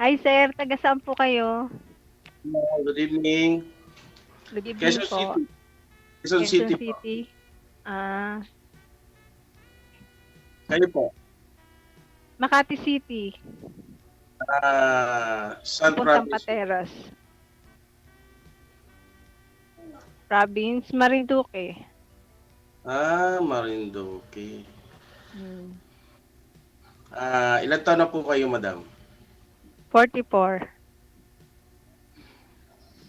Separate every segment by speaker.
Speaker 1: Hi sir, taga saan po kayo?
Speaker 2: Good evening.
Speaker 1: Good evening
Speaker 2: Quezon
Speaker 1: po.
Speaker 2: City. Quezon
Speaker 1: Quezon
Speaker 2: City po.
Speaker 1: City. Ah,
Speaker 2: Kayo po?
Speaker 1: Makati City.
Speaker 2: Saan
Speaker 1: Papuntang
Speaker 2: province po?
Speaker 1: Pateros. Province, Marinduque.
Speaker 2: Marinduque.
Speaker 1: Hmm.
Speaker 2: Ilan taon na po kayo, madam?
Speaker 1: 44.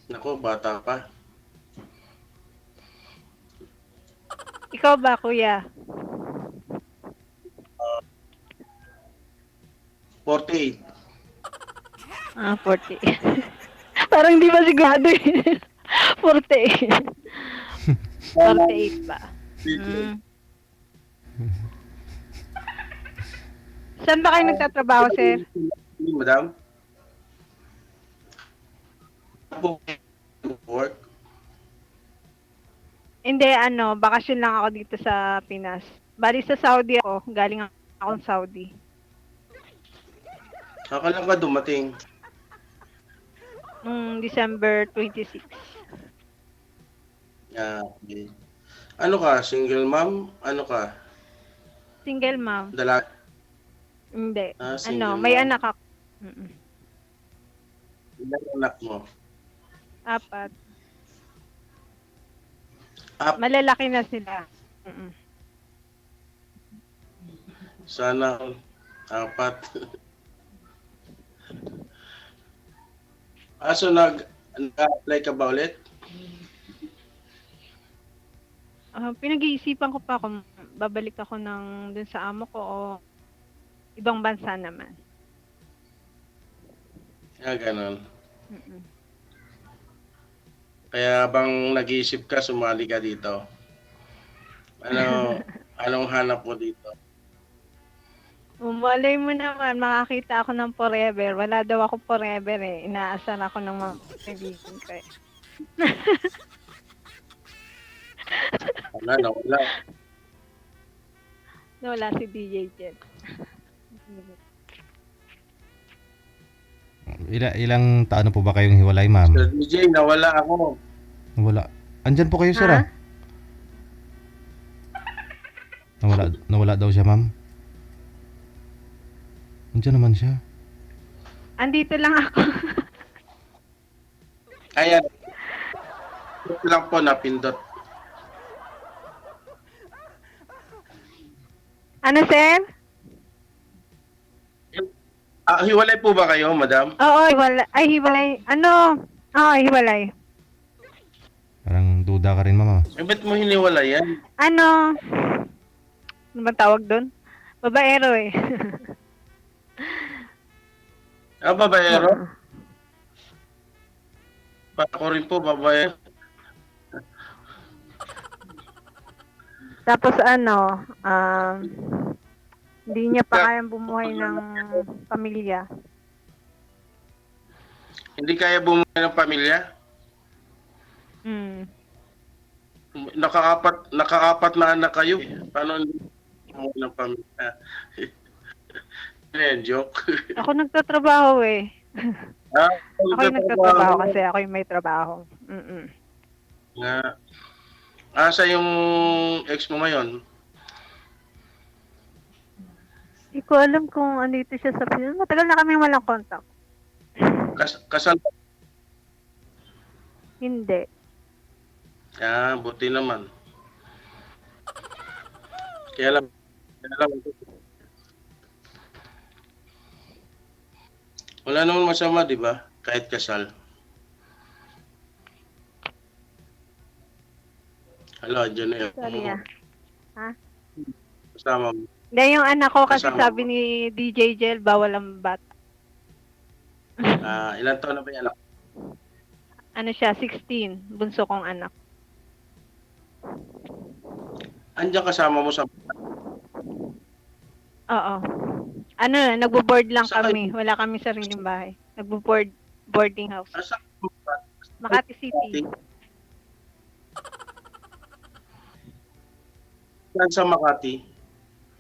Speaker 2: Nako, bata pa.
Speaker 1: Ikaw ba, kuya?
Speaker 2: 48.
Speaker 1: 40. Parang di ba sigurado eh. 48. 48 ba?
Speaker 2: Video.
Speaker 1: Hmm. Saan ba kayo nagtatrabaho, sir?
Speaker 2: Madam? Po work?
Speaker 1: Hindi, bakasyon lang ako dito sa Pinas. Bali sa Saudi ako. Galing akong Saudi.
Speaker 2: Kailan ka dumating?
Speaker 1: December 26.
Speaker 2: Okay. Ano ka? Single mom? Ano ka?
Speaker 1: Single mom.
Speaker 2: Dala?
Speaker 1: Hindi.
Speaker 2: Single
Speaker 1: May
Speaker 2: mom.
Speaker 1: anak ako. Mm.
Speaker 2: Ilan anak mo?
Speaker 1: 4.
Speaker 2: Apat.
Speaker 1: Malalaki na sila. Mm.
Speaker 2: Sana 4. So nag-apply ka ba ulit?
Speaker 1: Pinag-iisipan ko pa kung babalik ako dun sa amo ko o ibang bansa naman.
Speaker 2: Ganon.
Speaker 1: Mm.
Speaker 2: Kaya bang nag-iisip ka, sumali ka dito? Anong hanap mo dito?
Speaker 1: Malay mo naman, makakita ako ng forever. Wala daw ako forever eh. Inaasar ako ng mga kaibigan ko eh.
Speaker 2: Nawala.
Speaker 1: Nawala si DJ Jet.
Speaker 3: Ilang taon na po ba kayong hiwalay, ma'am?
Speaker 2: Sir DJ, nawala ako.
Speaker 3: Wala. Andyan po kayo, sir,
Speaker 1: Ha?
Speaker 3: ah. Nawala daw siya, ma'am. Andyan naman siya.
Speaker 1: Andito lang ako.
Speaker 2: Ayan. Ito lang po napindot.
Speaker 1: Ano, sir?
Speaker 2: Hiwalay po ba kayo, madam?
Speaker 1: Oo, hiwalay. Ay, hiwalay. Oo, hiwalay.
Speaker 3: Parang duda ka rin, ma'am, ah.
Speaker 2: Ba't mo hiniwalay yan?
Speaker 1: Ano ba tawag doon? Babaero eh.
Speaker 2: Babaero?
Speaker 1: Oo.
Speaker 2: Ako rin po, babaero.
Speaker 1: Tapos hindi niya pa kayang bumuhay ng pamilya.
Speaker 2: Hindi kaya bumuhay ng pamilya? Nakaapat na anak kayo. Paano hindi bumuhay ng pamilya? Joke.
Speaker 1: Ako nagtatrabaho eh. Ako yung nagtatrabaho
Speaker 2: Nagtatrabaho.
Speaker 1: kasi ako yung may trabaho.
Speaker 2: Asa yung ex mo ngayon?
Speaker 1: Hindi ko alam kung andito siya sa Pinas. Matagal na kami walang contact.
Speaker 2: Kasal?
Speaker 1: Hindi.
Speaker 2: Buti naman. Kaya lang, wala naman masama, di ba? Kahit kasal. Hello, dyan na yun.
Speaker 1: Sorry ah. Ha?
Speaker 2: Kasama mo.
Speaker 1: Hindi, yung anak ko kasi
Speaker 2: Kasama
Speaker 1: sabi
Speaker 2: mo.
Speaker 1: ni DJ Jel, bawal ang bata.
Speaker 2: Ilan taon na ba yung anak?
Speaker 1: Ano siya, 16. Bunso kong anak.
Speaker 2: Andiyan kasama mo sa...
Speaker 1: Oo. Nagbo-board lang
Speaker 2: Saan
Speaker 1: kami. Wala kami sariling bahay. Boarding house.
Speaker 2: Asa?
Speaker 1: Makati City.
Speaker 2: Saan sa Makati?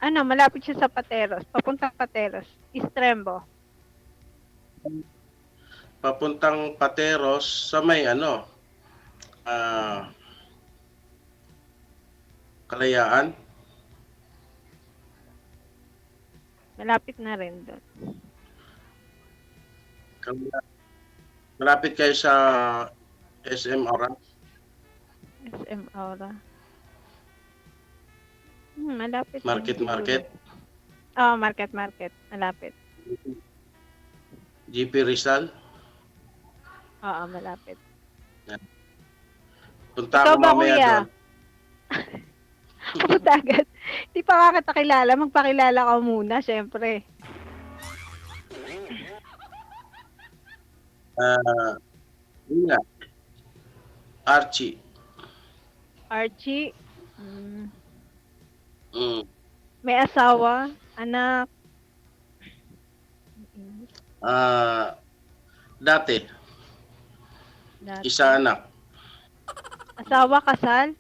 Speaker 1: Malapit siya sa Pateros. Papuntang Pateros. East Trembo.
Speaker 2: papuntang Pateros sa may ano, ah, Kalayaan.
Speaker 1: Malapit na rin doon.
Speaker 2: Malapit kayo sa SM Aura.
Speaker 1: SM Aura. Malapit.
Speaker 2: Market.
Speaker 1: Oo, market. Malapit.
Speaker 2: GP Rizal.
Speaker 1: Oo, malapit.
Speaker 2: Punta
Speaker 1: Ikaw
Speaker 2: ako
Speaker 1: ba,
Speaker 2: mamaya
Speaker 1: kuya?
Speaker 2: doon.
Speaker 1: Pupunta agad. Di pa nga kita kilala. Magpakilala ka muna, syempre.
Speaker 2: Yun nga, Archie.
Speaker 1: Archie.
Speaker 2: Mm.
Speaker 1: May asawa, anak.
Speaker 2: Dati,
Speaker 1: Dati.
Speaker 2: isa anak.
Speaker 1: Asawa, kasal.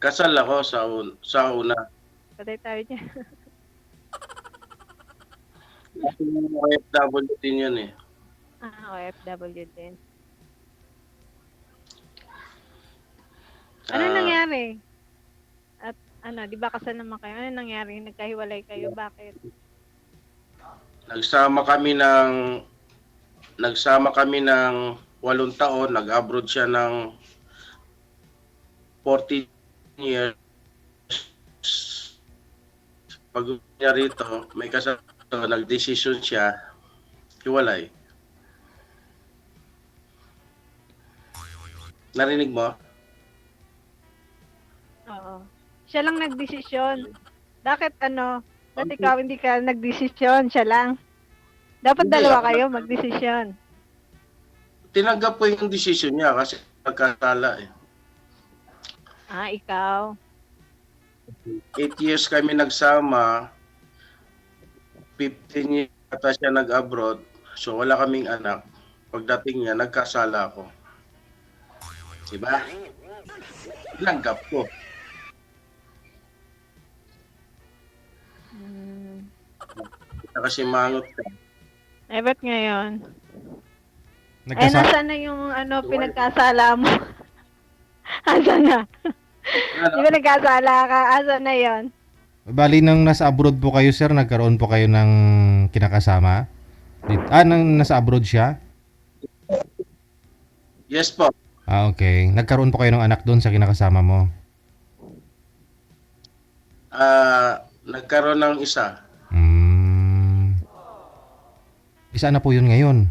Speaker 2: Kasal ako sa una.
Speaker 1: Patay tayo dyan.
Speaker 2: Kasi OFW din yun eh.
Speaker 1: OFW din. Ano
Speaker 2: Ah,
Speaker 1: nangyari? At ano, di ba kasal naman kayo? Ano nangyari? Nagkahiwalay kayo? Bakit?
Speaker 2: Nagsama kami ng 8 taon, nag-abroad siya ng 14 years. Pag niya rito, may kasama, nagdesisyon siya, hiwalay. Narinig mo?
Speaker 1: Oo. Siya lang nagdesisyon. Bakit ba't ikaw hindi ka nagdesisyon? Siya lang. Dapat
Speaker 2: Hindi,
Speaker 1: dalawa
Speaker 2: ako
Speaker 1: kayo magdesisyon.
Speaker 2: Tinanggap ko yung desisyon niya kasi nagkasala eh.
Speaker 1: Ikaw.
Speaker 2: 8 years kami nagsama, 15 years ata siya nag-abroad, so wala kaming anak. Pagdating niya, nagkasala ako. Diba? Tinanggap ko. Kasi mangot ka.
Speaker 1: Ba't ngayon?
Speaker 3: Nagkasa-
Speaker 1: Nasaan na yung pinagkasala mo? Asan na? Di ba nagkasala ka? Asan na yon?
Speaker 3: Bali nang nasa abroad po kayo, sir, nagkaroon po kayo ng kinakasama? Nang nasa abroad siya?
Speaker 2: Yes po.
Speaker 3: Okay. Nagkaroon po kayo ng anak doon sa kinakasama mo?
Speaker 2: Nagkaroon ng isa.
Speaker 3: Isa na po yun ngayon.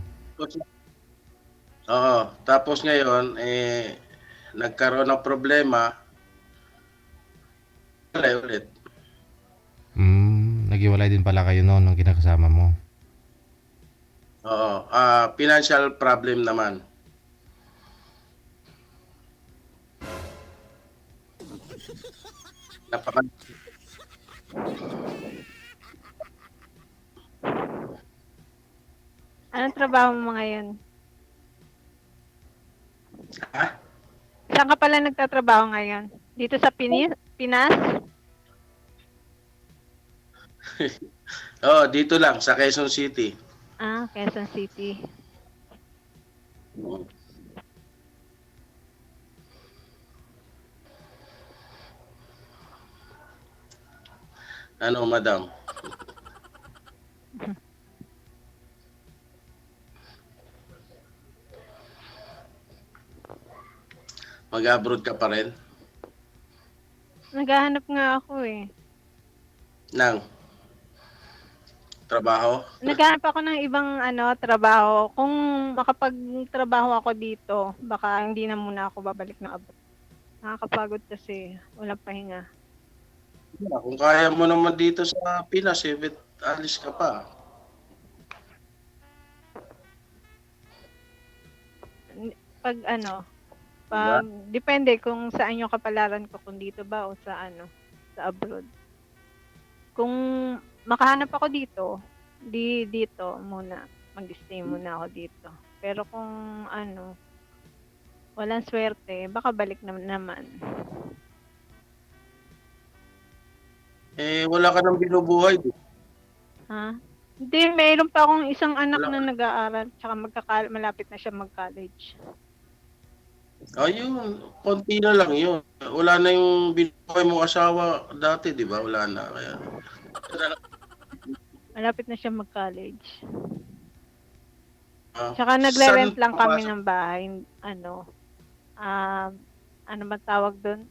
Speaker 2: Oo. Tapos ngayon, nagkaroon ng problema. Ulit.
Speaker 3: Naghiwalay din pala kayo noon ng kinakasama mo.
Speaker 2: Oo. Financial problem naman.
Speaker 1: Anong trabaho mo ngayon?
Speaker 2: Ha?
Speaker 1: Saan ka pala nagtatrabaho ngayon? Dito sa Pinas?
Speaker 2: Oo, dito lang sa Quezon City.
Speaker 1: Quezon City.
Speaker 2: Ano, madam? Mag-abroad ka pa rin?
Speaker 1: Naghahanap nga ako eh.
Speaker 2: Ng trabaho?
Speaker 1: Naghahanap ako ng ibang trabaho. Kung makapagtrabaho ako dito, baka hindi na muna ako babalik ng abroad. Nakakapagod kasi walang pahinga.
Speaker 2: Kung kaya mo naman dito sa Pinas, alis ka pa.
Speaker 1: Depende kung saan yung kapalaran ko, kung dito ba o sa sa abroad. Kung makahanap ako dito muna, mag-stay muna ako dito. Pero kung walang swerte, baka balik naman.
Speaker 2: Wala ka nang binubuhay.
Speaker 1: Ha? Hindi, mayroon pa akong isang anak
Speaker 2: Wala.
Speaker 1: na nag-aaral, tsaka malapit na siya mag-college.
Speaker 2: Ayun, konti na lang yun. Wala na yung binuhay mong asawa dati, di ba? Wala na. Kaya,
Speaker 1: Malapit na siya mag-college.
Speaker 2: ah,
Speaker 1: Tsaka nagre-rent
Speaker 2: saan
Speaker 1: lang kami
Speaker 2: papasok?
Speaker 1: ng bahay, ano ba tawag doon?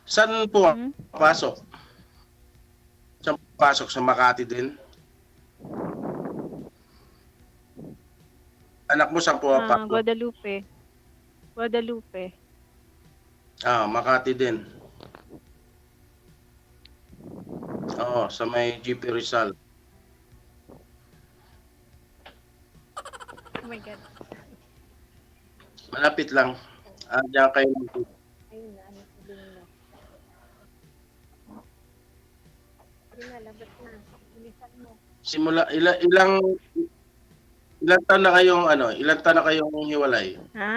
Speaker 2: Saan po
Speaker 1: Hmm?
Speaker 2: papasok? Saan papasok? Sa Makati din? Anak mo saan po papasok?
Speaker 1: Guadalupe. Guadalupe.
Speaker 2: Makati din. Oo, sa may GP Rizal.
Speaker 1: Oh my God.
Speaker 2: Malapit lang. Diyan kayo.
Speaker 1: Ayun na, ano sabi nila. Sige na, labas na. Bilisan mo.
Speaker 2: Simula ilang taon na kayong hiwalay?
Speaker 1: Ha?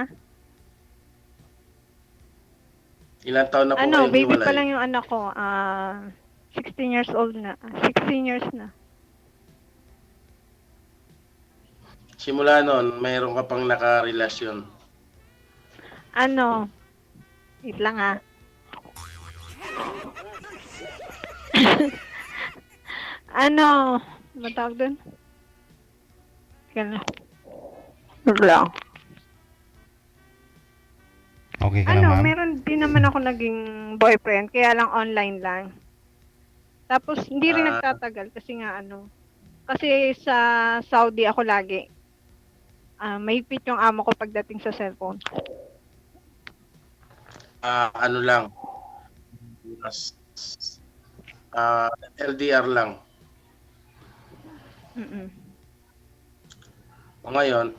Speaker 2: Ilang taon na po
Speaker 1: Ano,
Speaker 2: kayong
Speaker 1: baby pa
Speaker 2: hiwalay?
Speaker 1: lang yung anak ko. 16 years old na. 16 years na.
Speaker 2: Simula noon, mayroon ka pang nakarelasyon.
Speaker 1: Ano? Wait lang ha. Ano? Matawag doon? Kaya wait lang.
Speaker 3: Okay ka na,
Speaker 1: Ano,
Speaker 3: ma'am?
Speaker 1: meron din naman ako naging boyfriend, kaya lang online lang. Tapos, hindi rin
Speaker 2: Ah.
Speaker 1: nagtatagal kasi nga kasi sa Saudi ako lagi. Mahigpit yung amo ko pagdating sa cellphone.
Speaker 2: Ano lang. LDR lang.
Speaker 1: Mm-mm.
Speaker 2: O ngayon,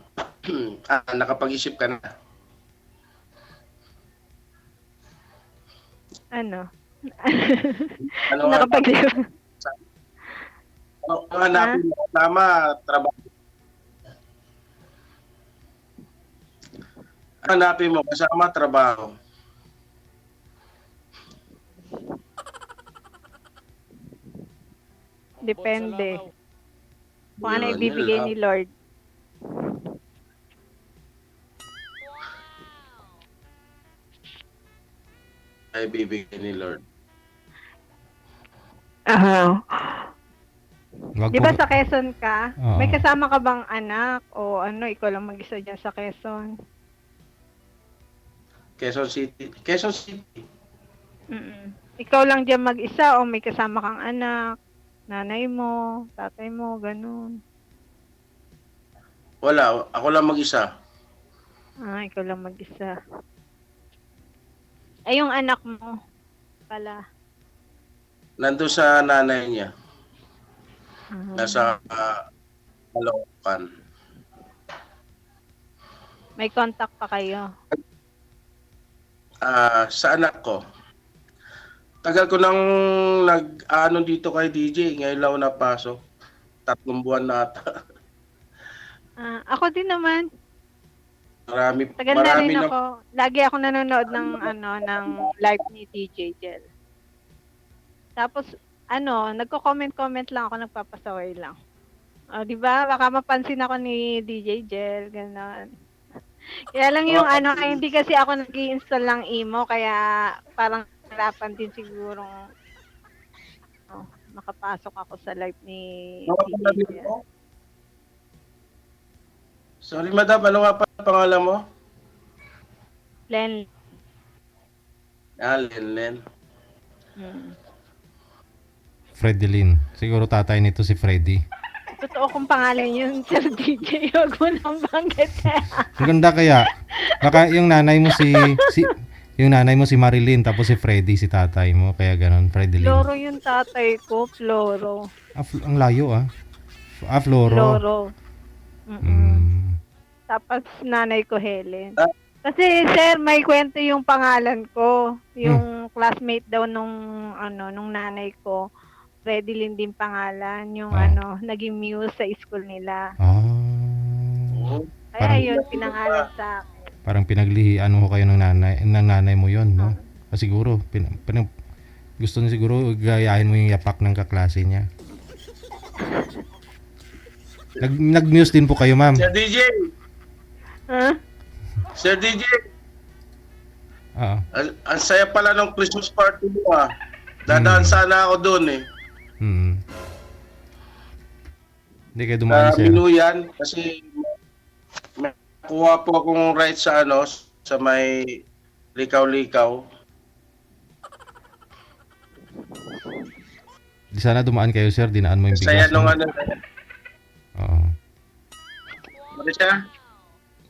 Speaker 2: nakapag-isip ka na.
Speaker 1: Ano?
Speaker 2: Ano
Speaker 1: Nakapag-isip.
Speaker 2: Ano hanapin mo? Tama, trabaho. Hanapin mo, kasama trabaho.
Speaker 1: Depende. Kung ano
Speaker 2: Yun,
Speaker 1: ibibigay
Speaker 2: yun
Speaker 1: ni
Speaker 2: lang.
Speaker 1: Lord.
Speaker 2: Ay bibigyan ni Lord.
Speaker 3: Wag
Speaker 1: Di ba
Speaker 3: po.
Speaker 1: sa Quezon ka?
Speaker 3: Oo.
Speaker 1: May kasama ka bang anak? O ikaw lang mag-isa dyan sa Quezon?
Speaker 2: Quezon City. Quezon City.
Speaker 1: Mm. Ikaw lang dyan mag-isa o may kasama kang anak? Nanay mo, tatay mo, ganun.
Speaker 2: Wala, ako lang mag-isa.
Speaker 1: Ikaw lang mag-isa. Ay, yung anak mo pala.
Speaker 2: Nandun sa nanay niya. Nasa
Speaker 1: Ah,
Speaker 2: Caloocan.
Speaker 1: may contact pa kayo.
Speaker 2: Sa anak ko. Tagal ko nang dito kay DJ. Ngayon lang ako napasok. 3 buwan na ata.
Speaker 1: Ako din naman. Tagal na
Speaker 2: Marami
Speaker 1: rin
Speaker 2: na.
Speaker 1: ako. Lagi ako nanonood ng live ni DJ Jel. Tapos, nagko-comment lang ako, nagpapasaway lang. Di ba? Baka mapansin ako ni DJ Jel, gano'n. Kaya lang yung hindi kasi ako nag-i-install ng emo, kaya parang harapan din sigurong makapasok ako sa live ni DJ Jel.
Speaker 2: Sorry madam, ano nga pa pangalan mo?
Speaker 1: Len.
Speaker 2: Lenlen.
Speaker 3: Freddylin. Siguro tatay nito si Freddy.
Speaker 1: Totoo kong pangalan yun, Sir DJ. Huwag mo nang banggit.
Speaker 3: Ang ganda kaya. Baka yung nanay mo yung nanay mo si Marilyn, tapos si Freddy si tatay mo, kaya ganon, Freddylin.
Speaker 1: Floro yung tatay ko, Floro.
Speaker 3: Ang layo Floro.
Speaker 1: Floro.
Speaker 3: Mm.
Speaker 1: Tapos nanay ko, Helen. Kasi sir, may kwento yung pangalan ko. Yung classmate daw nung nanay ko, Freddylin din pangalan. Yung naging muse sa school nila. Kaya yun, pinangalan sa akin.
Speaker 3: Parang pinaglihian mo kayo ng nanay mo yun, no? Siguro, Gusto niya siguro gayahin mo yung yapak ng kaklase niya. Nag-muse din po kayo, ma'am.
Speaker 2: Sir DJ,
Speaker 1: Ha?
Speaker 2: Sir DJ,
Speaker 3: Oo.
Speaker 2: ang saya pala ng Christmas party mo ah. Dadaan sana ako doon eh.
Speaker 3: Hindi kayo dumaan, sir.
Speaker 2: Minuyan kasi may nakuha po akong right sa ano, sa may likaw-likaw.
Speaker 3: Di sana dumaan kayo, sir. Dinaan mo yung
Speaker 2: Saya
Speaker 3: bigas
Speaker 2: nung
Speaker 3: mo.
Speaker 2: ano.
Speaker 3: Oo.
Speaker 2: Ano siya?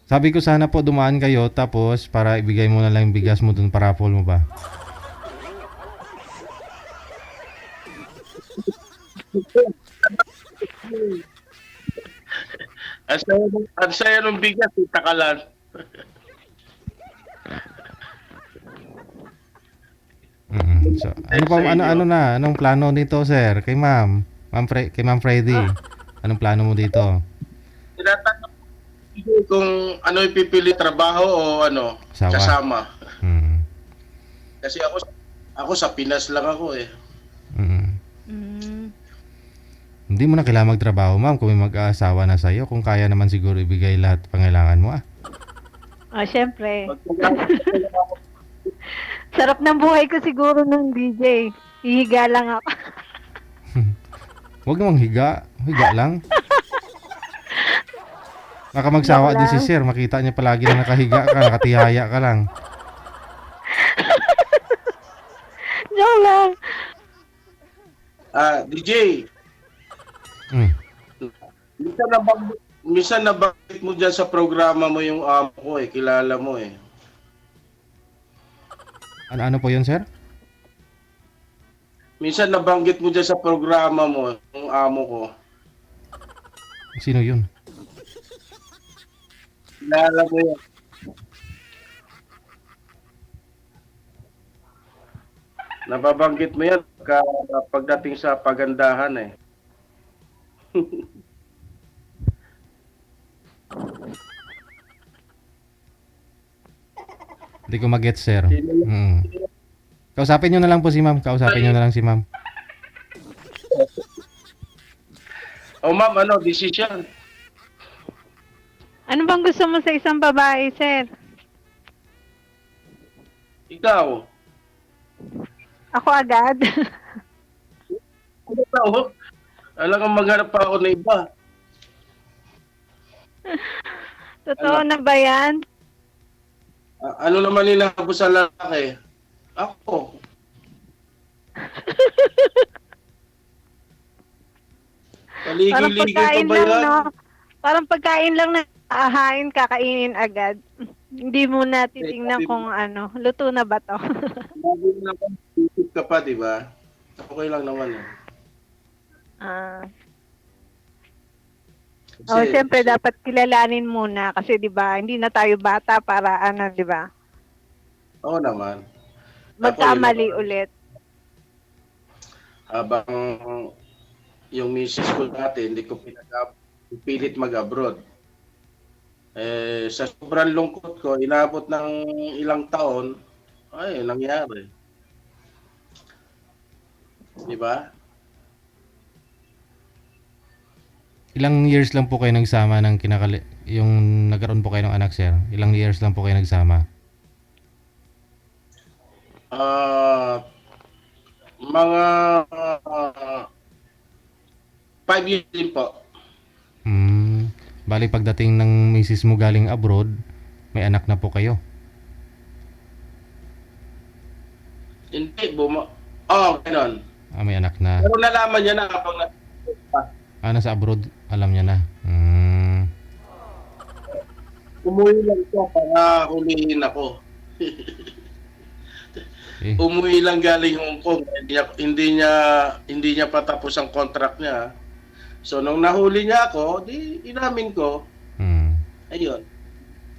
Speaker 3: Sabi ko sana po dumaan kayo tapos para ibigay mo na lang yung bigas mo dun para raffle mo ba?
Speaker 2: Ang saya nung bigas, takalan.
Speaker 3: So, anong plano nito, sir? Kay Ma'am, kay Ma'am Freddy. Anong plano mo dito?
Speaker 2: Tinatanong ko kung ano ipipili, trabaho o ano,
Speaker 3: Asawa.
Speaker 2: kasama.
Speaker 3: Mm.
Speaker 2: Kasi ako sa Pinas lang ako eh.
Speaker 3: Mm.
Speaker 1: Mm.
Speaker 3: Hindi mo na kailangan magtrabaho, ma'am, kung may mag-aasawa na sa'yo. Kung kaya naman siguro ibigay lahat pangailangan mo, ah.
Speaker 1: Syempre. Sarap ng buhay ko siguro ng DJ. Hihiga lang ako.
Speaker 3: Huwag namang higa. Higa lang. Baka magsawa
Speaker 1: Joke
Speaker 3: din si
Speaker 1: lang.
Speaker 3: sir. Makita niya palagi na nakahiga ka, nakatihaya ka lang.
Speaker 1: Joke lang.
Speaker 2: DJ,
Speaker 3: Mm.
Speaker 2: minsan nabanggit mo dyan sa programa mo yung amo ko eh, kilala mo eh.
Speaker 3: Ano po yun, sir?
Speaker 2: Minsan nabanggit mo dyan sa programa mo yung amo ko.
Speaker 3: Sino yun?
Speaker 2: Kilala mo yun. Nababanggit mo yan pagdating sa pagandahan eh.
Speaker 3: Hindi ko mag-get, sir. Mm. Kausapin nyo na lang po si ma'am. Kausapin nyo na lang si ma'am.
Speaker 2: Ma'am, ano, decision?
Speaker 1: Ano bang gusto mo sa isang babae, sir?
Speaker 2: Ikaw?
Speaker 1: Ako agad.
Speaker 2: Ano tao? Alam kang maghanap pa ako na iba.
Speaker 1: Totoo na ba yan?
Speaker 2: Ano naman inabot sa lalaki? Ako.
Speaker 1: Parang
Speaker 2: Paligid-ligid pa
Speaker 1: pagkain
Speaker 2: ba
Speaker 1: lang,
Speaker 2: yan?
Speaker 1: no? Parang pagkain lang na aahain, kakainin agad. Hindi mo na titingnan kung ano, luto na ba to?
Speaker 2: Lagi mo naman isip ka pa, di ba? Okay lang naman eh.
Speaker 1: Siyempre dapat kilalanin muna kasi 'di ba, hindi na tayo bata para ano, 'di ba?
Speaker 2: Oo naman.
Speaker 1: Magkamali ulit.
Speaker 2: Habang yung misis ko dati, hindi ko pilit mag-abroad. Sa sobrang lungkot ko, inabot ng ilang taon, ay, nangyari. Di ba?
Speaker 3: Ilang years lang po kayo nagsama ng yung nagkaroon po kayo ng anak, sir? Ilang years lang po kayo nagsama?
Speaker 2: Mga 5 years din po.
Speaker 3: Bali pagdating ng misis mo galing abroad, may anak na po kayo.
Speaker 2: Hindi, ganun.
Speaker 3: May anak na.
Speaker 2: Pero nalaman niya na kapag
Speaker 3: Nasa abroad, alam niya na.
Speaker 2: umuwi lang siya para hulihin ako. Umuwi lang galing Hong Kong. Hindi niya patapos ang contract niya. So nung nahuli niya ako, di inamin ko. Ayun.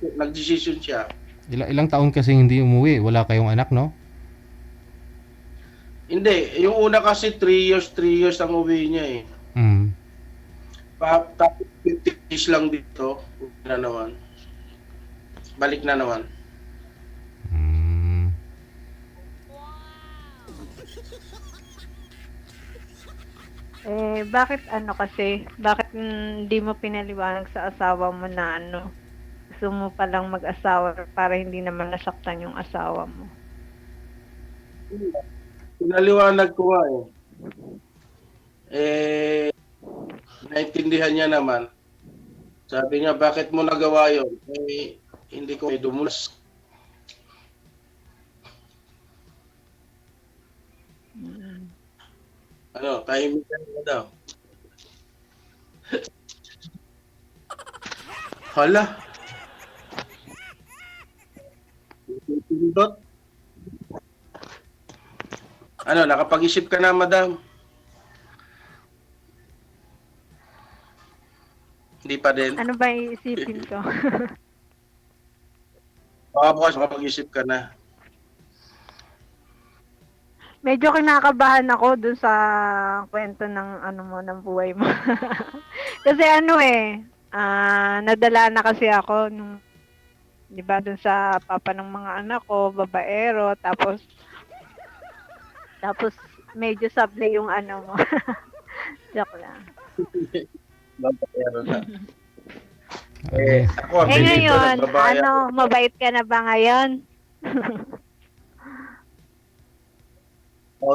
Speaker 2: Nag-decision siya.
Speaker 3: Ilang taon kasi hindi umuwi, wala kayong anak, no?
Speaker 2: Hindi, yung una kasi 3 years ang uwi niya eh. Tapos 50 days lang dito, na naman. Balik na naman.
Speaker 1: Bakit ano kasi, bakit hindi mo pinaliwanag sa asawa mo na ano, gusto mo palang mag-asawa para hindi naman nasaktan yung asawa mo?
Speaker 2: Pinaliwanag ko nga eh. Eh, naintindihan niya naman. Sabi niya, bakit mo nagawa yun? Hindi ko may dumulas. Ano, tahimik ka na daw. Hala. Pindot. Ano, nakapag-isip ka na, madam? Hindi pa din.
Speaker 1: Ano ba iisipin ko?
Speaker 2: Baka bukas makapag-isip ka na.
Speaker 1: Medyo kinakabahan ako dun sa kwento ng ano mo, ng buhay mo. Kasi ano nadala na kasi ako nung, di ba, dun sa papa ng mga anak ko, babaero, tapos medyo sable yung ano mo. Joke lang.
Speaker 2: Babaero na. Ako,
Speaker 1: Ngayon, ano, mabait ka na ba ngayon?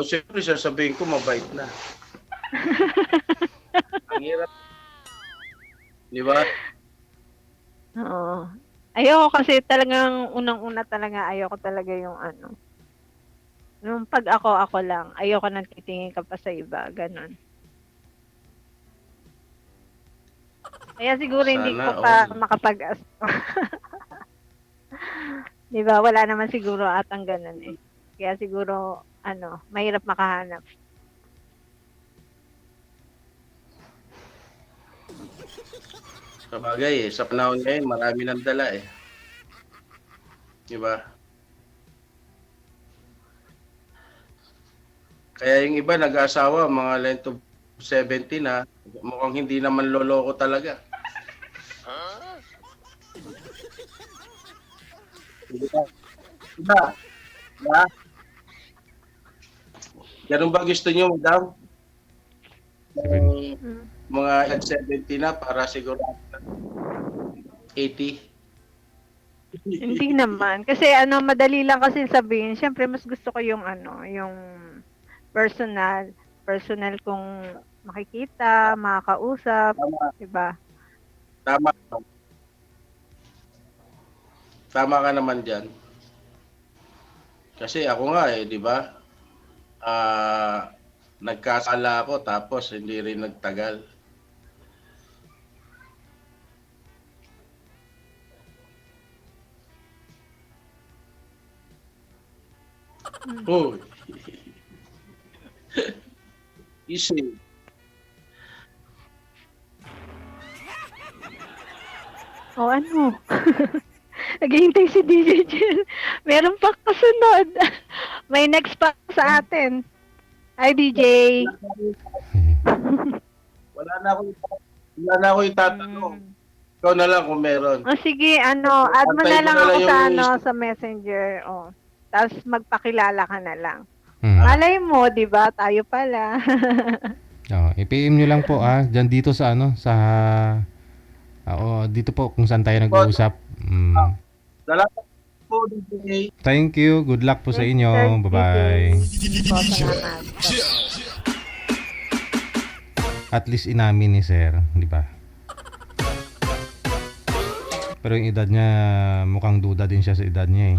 Speaker 2: Siyempre, sasabihin ko, mabait na. Ang hirap. Di ba?
Speaker 1: Oo. Ayoko kasi talagang unang-una talaga, ayoko talaga yung ano. Yung pag ako lang, ayoko nang titingin ka pa sa iba, ganun. Kaya siguro hindi
Speaker 2: Sana
Speaker 1: ko pa
Speaker 2: all.
Speaker 1: makapag-asawa. Di ba? Wala naman siguro atang ganun eh. Kaya siguro, ano, mahirap makahanap.
Speaker 2: Sabagay sa panahon ngayon, marami nang dala eh. Di ba? Kaya yung iba nag-asawa, mga length of 70 na, mukhang hindi naman loloko talaga. Diba? Diba? Diba? Ganun ba gusto niyo, madam? Mga 70 na para siguro 80.
Speaker 1: Hindi naman. Kasi ano, madali lang kasi sabihin. Siyempre, mas gusto ko yung ano, yung personal kung makikita, makakausap,
Speaker 2: Tama,
Speaker 1: diba?
Speaker 2: tama. Tama ka naman dyan. Kasi ako nga di ba? Nagkasala ako tapos hindi rin nagtagal. Oh. Easy.
Speaker 1: O ano? Naghihintay si DJ Jill. Meron pa kasunod. May next pa sa atin. Hi, DJ.
Speaker 2: Wala na ako itatanong. Ikaw na lang kung meron.
Speaker 1: O sige, ano, add mo
Speaker 2: Antay
Speaker 1: na
Speaker 2: ko
Speaker 1: lang
Speaker 2: na
Speaker 1: ako
Speaker 2: lang
Speaker 1: sa
Speaker 2: yung
Speaker 1: ano, sa Messenger. O. Tapos magpakilala ka na lang.
Speaker 3: Hmm.
Speaker 1: Malay mo, 'di ba? Tayo pala.
Speaker 3: I-PM nyo lang po diyan dito sa ano, sa dito po kung saan tayo nag-uusap.
Speaker 2: Salamat po, DJ.
Speaker 3: Thank you. Good luck po sa
Speaker 1: Yes,
Speaker 3: inyo.
Speaker 1: sir,
Speaker 3: Bye-bye.
Speaker 1: DJ. Po, salamat.
Speaker 3: At least inamin ni Sir, di ba? Pero yung edad niya, mukhang duda din siya sa edad niya eh.